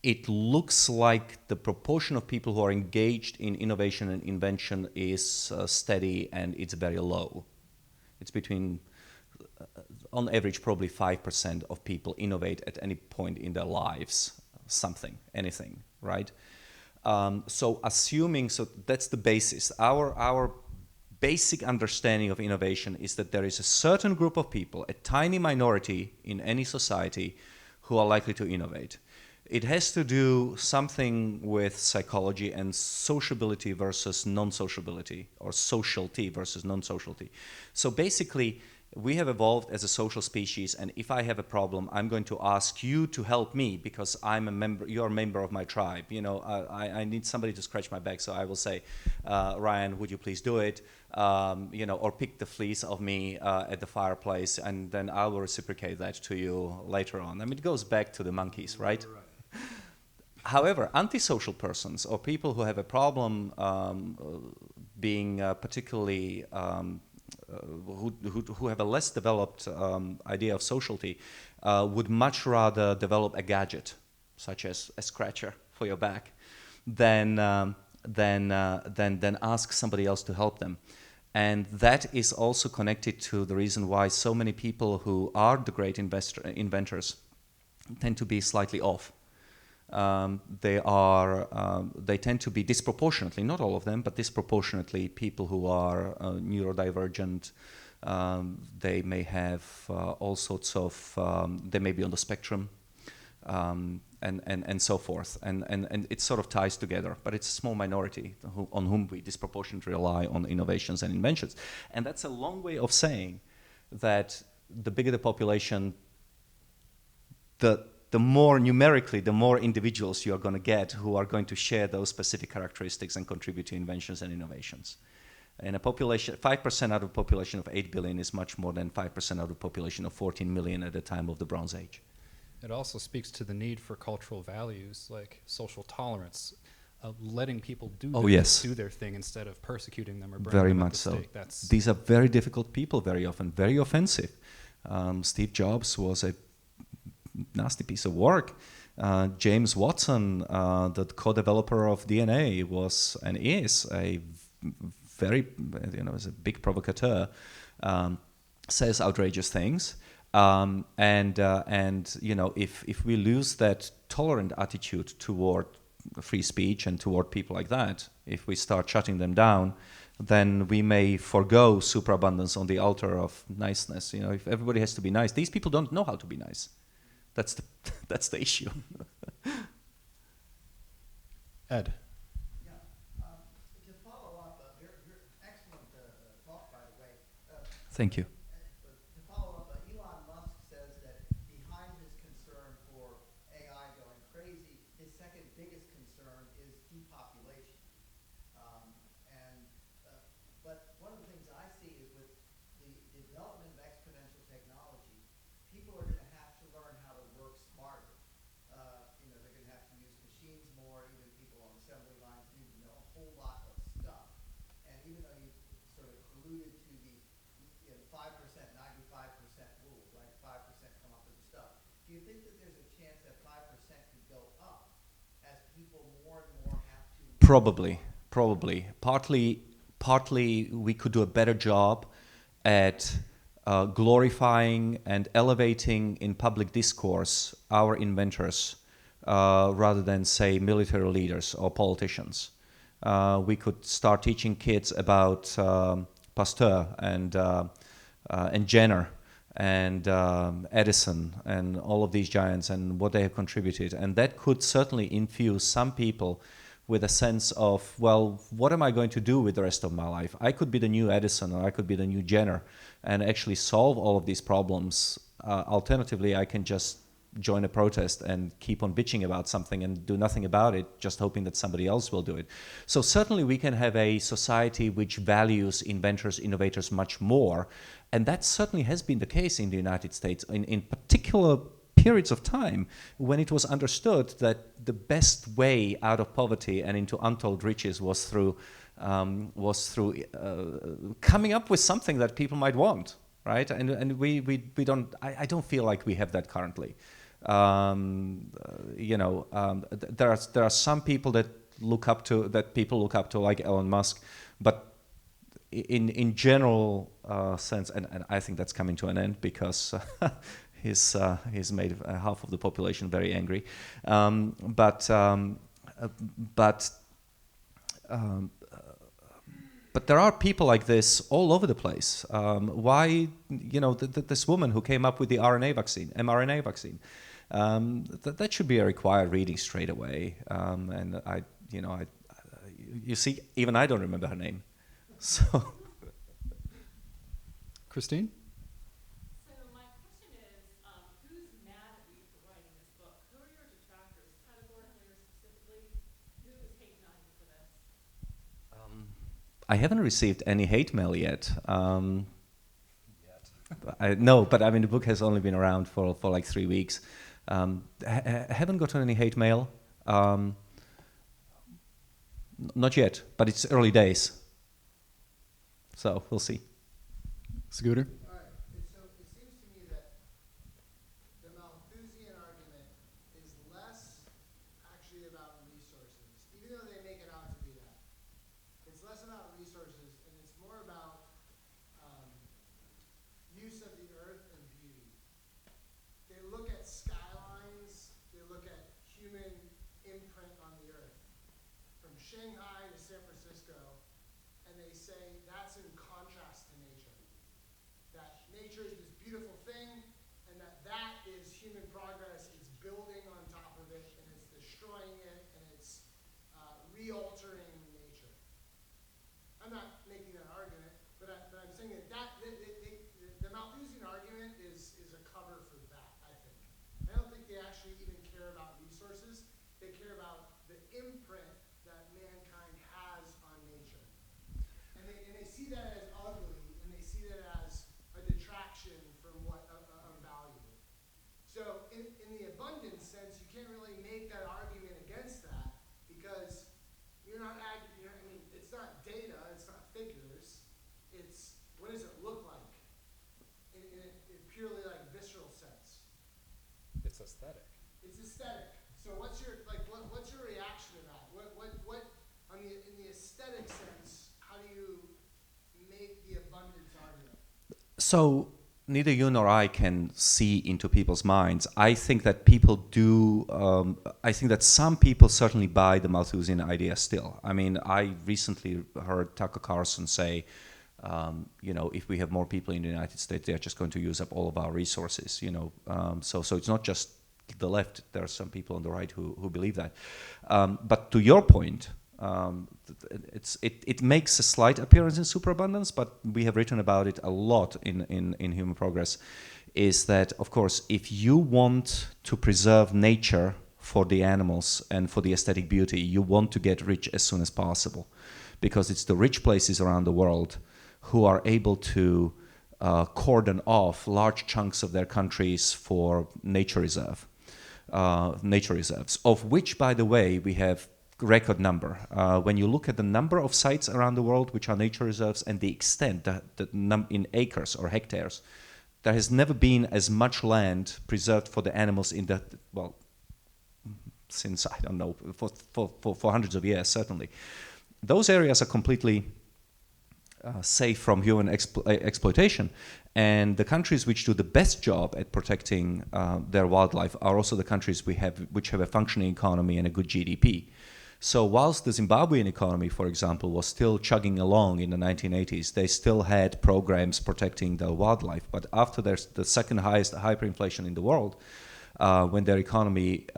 it looks like the proportion of people who are engaged in innovation and invention is steady, and it's very low. It's between, on average, probably 5% of people innovate at any point in their lives, something, anything, right? So that's the basis. Our basic understanding of innovation is that there is a certain group of people, a tiny minority in any society, who are likely to innovate. It has to do something with psychology and sociability versus non-sociability, or sociality versus non-sociality. So basically, we have evolved as a social species, and if I have a problem, I'm going to ask you to help me because I'm a member. You're a member of my tribe. You know, I need somebody to scratch my back, so I will say, Ryan, would you please do it? Or pick the fleece of me at the fireplace, and then I will reciprocate that to you later on. I mean, it goes back to the monkeys, right? However, antisocial persons or people who have a problem being particularly who have a less developed idea of sociality would much rather develop a gadget, such as a scratcher for your back, than ask somebody else to help them. And that is also connected to the reason why so many people who are the great inventors tend to be slightly off. They tend to be disproportionately, not all of them, but disproportionately people who are neurodivergent. They may have all sorts of, they may be on the spectrum, and so forth. And it sort of ties together, but it's a small minority on whom we disproportionately rely on innovations and inventions. And that's a long way of saying that the bigger the population, the more numerically, the more individuals you are going to get who are going to share those specific characteristics and contribute to inventions and innovations. And a population, 5% out of a population of 8 billion is much more than 5% out of a population of 14 million at the time of the Bronze Age. It also speaks to the need for cultural values like social tolerance, letting people do their thing instead of persecuting them or burning very them much at the so. stake. These are very difficult people, very often, very offensive. Steve Jobs was a nasty piece of work. James Watson, the co-developer of DNA, was and is a very, is a big provocateur. Says outrageous things, if we lose that tolerant attitude toward free speech and toward people like that, if we start shutting them down, then we may forgo superabundance on the altar of niceness. If everybody has to be nice, these people don't know how to be nice. That's the issue. Ed. Yeah. To follow up, excellent talk, by the way. Thank you. To follow up, Elon Musk says that behind his concern for AI going crazy, his second biggest whole lot of stuff. And even though you sort of alluded to the 5%, 95% rule, right? 5% come up with the stuff. Do you think that there's a chance that 5% could go up as people more and more have to? Probably. Partly we could do a better job at glorifying and elevating in public discourse our inventors rather than, say, military leaders or politicians. We could start teaching kids about Pasteur and Jenner and Edison and all of these giants and what they have contributed. And that could certainly infuse some people with a sense of, well, what am I going to do with the rest of my life? I could be the new Edison or I could be the new Jenner and actually solve all of these problems. Alternatively, I can just join a protest and keep on bitching about something and do nothing about it, just hoping that somebody else will do it. So certainly we can have a society which values inventors, innovators much more. And that certainly has been the case in the United States in particular periods of time when it was understood that the best way out of poverty and into untold riches was through coming up with something that people might want, right? And we don't. I don't feel like we have that currently. There are some people that people look up to, like Elon Musk, but in general sense, and I think that's coming to an end because he's made half of the population very angry. But there are people like this all over the place. Why, this woman who came up with the mRNA vaccine, that should be a required reading straight away. And you see, even I don't remember her name. So, Christine? So my question is, who's mad at you for writing this book? Who are your detractors, categorically or specifically? Who is hating on you for this? I haven't received any hate mail yet. No, but I mean, the book has only been around for like 3 weeks. Haven't gotten any hate mail. Not yet, but it's early days. So we'll see. Scooter? All right. So it seems to me that the Malthusian argument is less actually about resources, even though they make it out to be that. It's less about resources, and it's more about use of the earth and beauty. They look at skylines, they look at human imprint on the earth, from Shanghai to San Francisco, and they say that's in contrast to nature. That nature is this beautiful thing, and that is human progress. It's building on top of it, and it's destroying it, and it's re-altering nature. I'm not making that argument, but I'm saying that the Malthusian argument is a cover for that, I think. I don't think they actually even care about resources. They care about the imprint that mankind has on nature. And they see that as ugly, and they see that as a detraction from what of value. So in the abundance sense, you can't really make that argument against that because you're not it's not data, it's not figures, it's what does it look like in a purely like visceral sense. It's aesthetic. It's aesthetic. So what's your reaction to that? What in the aesthetic sense, how do you make the abundance argument? So neither you nor I can see into people's minds. I think that people do. I think that some people certainly buy the Malthusian idea still. I mean, I recently heard Tucker Carlson say, if we have more people in the United States, they are just going to use up all of our resources. So it's not just the left. There are some people on the right who believe that. But to your point, it makes a slight appearance in Superabundance, but we have written about it a lot in Human Progress, is that, of course, if you want to preserve nature for the animals and for the aesthetic beauty, you want to get rich as soon as possible, because it's the rich places around the world who are able to cordon off large chunks of their countries for nature reserves, of which, by the way, we have record number. When you look at the number of sites around the world which are nature reserves and the extent in acres or hectares, there has never been as much land preserved for the animals in the, well, since, I don't know, for hundreds of years, certainly. Those areas are completely safe from human exploitation. And the countries which do the best job at protecting their wildlife are also the countries which have a functioning economy and a good GDP. So whilst the Zimbabwean economy, for example, was still chugging along in the 1980s, they still had programs protecting their wildlife. But after the second highest hyperinflation in the world, when their economy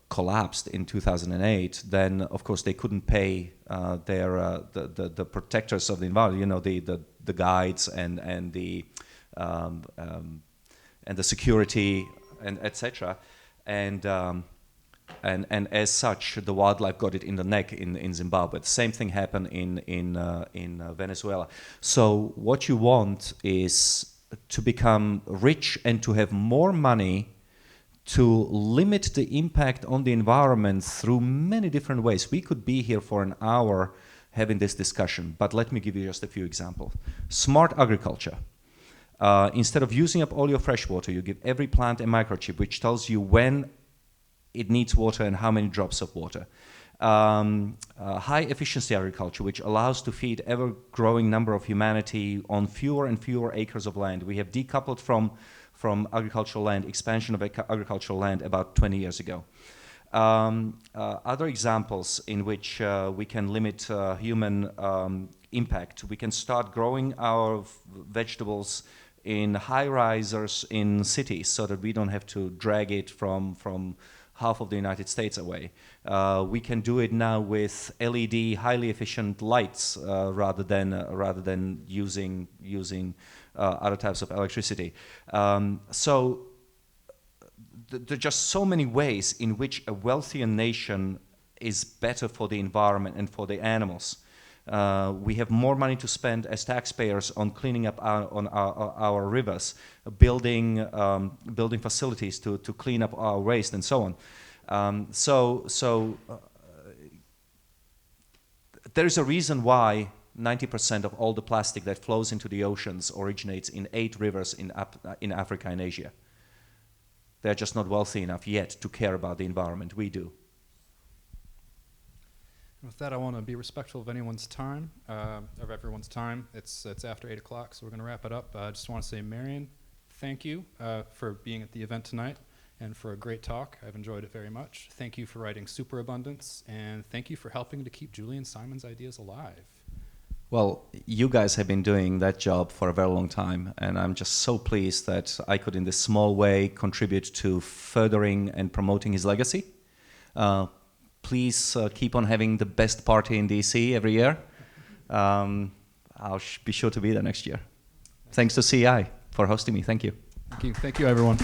collapsed in 2008, then of course they couldn't pay the protectors of the environment, you know, the guides and the security and etc. And as such, the wildlife got it in the neck in Zimbabwe. The same thing happened in Venezuela. So what you want is to become rich and to have more money to limit the impact on the environment through many different ways. We could be here for an hour having this discussion, but let me give you just a few examples. Smart agriculture. Instead of using up all your fresh water, you give every plant a microchip which tells you when it needs water and how many drops of water. High efficiency agriculture, which allows to feed ever-growing number of humanity on fewer and fewer acres of land. We have decoupled from agricultural land, expansion of agricultural land about 20 years ago. Other examples in which we can limit human impact. We can start growing our vegetables in high-risers in cities so that we don't have to drag it from half of the United States away. We can do it now with LED, highly efficient lights rather than using other types of electricity. So there are just so many ways in which a wealthier nation is better for the environment and for the animals. We have more money to spend as taxpayers on cleaning up our rivers, building facilities to clean up our waste and so on. So there is a reason why 90% of all the plastic that flows into the oceans originates in 8 rivers in Africa and Asia. They're just not wealthy enough yet to care about the environment. We do. With that, I want to be respectful of anyone's time, of everyone's time. It's after 8 o'clock, so we're going to wrap it up. I just want to say, Marian, thank you for being at the event tonight and for a great talk. I've enjoyed it very much. Thank you for writing Superabundance, and thank you for helping to keep Julian Simon's ideas alive. Well, you guys have been doing that job for a very long time, and I'm just so pleased that I could, in this small way, contribute to furthering and promoting his legacy. Please keep on having the best party in DC every year. I'll be sure to be there next year. Thanks to CI for hosting me. Thank you. Thank you, everyone.